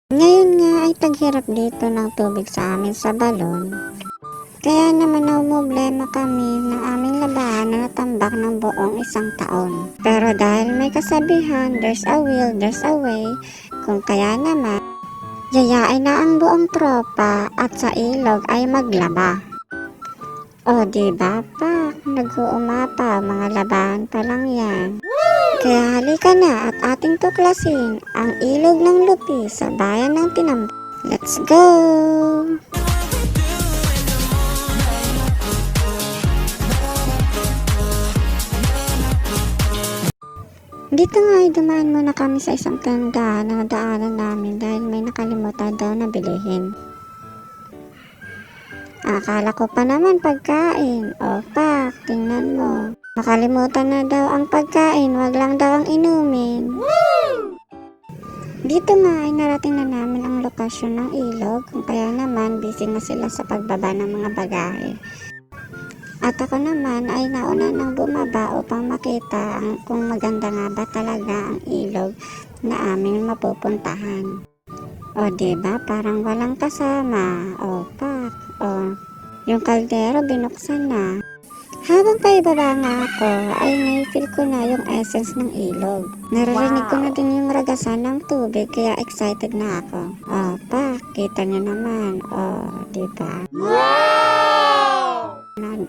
Ngayon nga ay taghirap dito ng tubig sa amin sa balon. Kaya naman namumblema kami ng aming labahan na natambak ng buong isang taon. Pero dahil may kasabihan, there's a will, there's a way, kung kaya naman, yayain na ang buong tropa at sa ilog ay maglaba. O diba pak, nag-uumapa, mga labahan pa lang yan. Kaya halika na at ating tuklasin ang ilog ng Lupi sa bayan ng Tinambak. Let's go! Dito nga ay dumaan muna kami sa isang tindahan na nadaanan namin dahil may nakalimutan daw na bilihin. Akala ko pa naman pagkain. O pak, tingnan mo. Nakalimutan na daw ang pagkain, wag lang daw ang inumin. Dito nga ay narating na namin ang lokasyon ng ilog, kung kaya naman busy na sila sa pagbaba ng mga bagahe. At ako naman ay nauna nang bumaba upang makita kung maganda nga ba talaga ang ilog na aming mapupuntahan. O diba, parang walang kasama. O pak, o yung kaldero binuksan na. Habang paibaba nga ako ay naifeel ko na yung essence ng ilog. Naririnig ko na din yung ragasan ng tubig kaya excited na ako. O pak, kita nyo naman. O diba?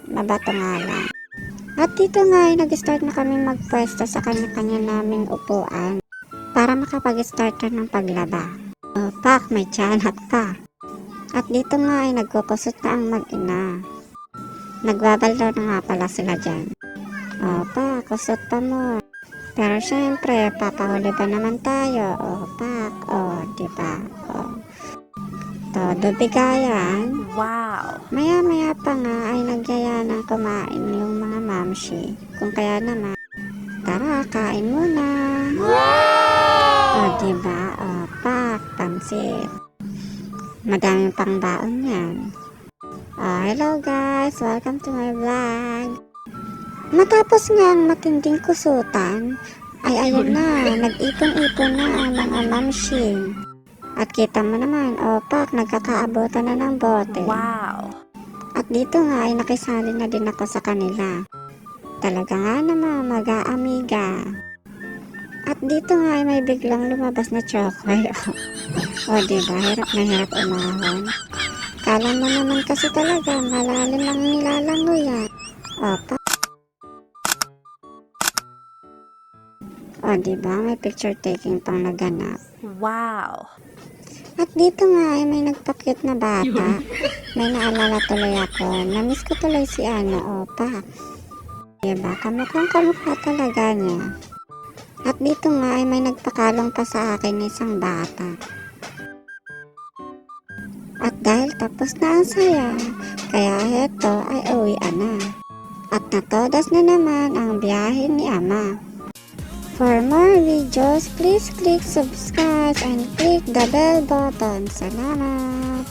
Mabato nga lang. At dito nga ay nag-start na kami magpwesto sa kanya-kanya naming upuan para makapag-start na ng paglaba. O pak, may tiyanak pa. At dito nga ay nagkukusot na ang mag-ina. Nagbabaldaw na nga pala sila dyan. O pak, kusot pa mo. Pero syempre, papahuli ba naman tayo? O pak, o diba? O todo bigayan. Wow! Maya-maya pa nga ay nagyaya ng kumain yung mga mamshi. Kung kaya naman, tara, kain muna. O diba? O pak, pansit. Madaming pang baon yan. O hello guys, welcome to my vlog. Matapos nga ang matinding kusutan, ay ayun na, nag-ipon-ipon na ang mga mamshi. At kita mo naman, o pak, nagkakaabotan na ng bote. Wow! At dito nga ay nakisali na din ako sa kanila. Talaga nga naman, mag-aamiga. At dito nga ay may biglang lumabas na chokoy. O diba, hirap na hirap umahon. Kala mo naman kasi talaga, malalim lang nilalangoy yan. O pak. O diba, may picture taking pang naganap. Wow! At dito nga ay may nagpa-cute na bata. May naalala tuloy ako. Namiss ko tuloy si o pak. Diba, kamukha talaga niya. At dito nga ay may nagpakalong pa sa akin isang bata. At dahil tapos na ang saya, kaya heto ay uwian na. At natodas na naman ang biyahe ni ama. For more videos, please click subscribe and click the bell button. Salamat!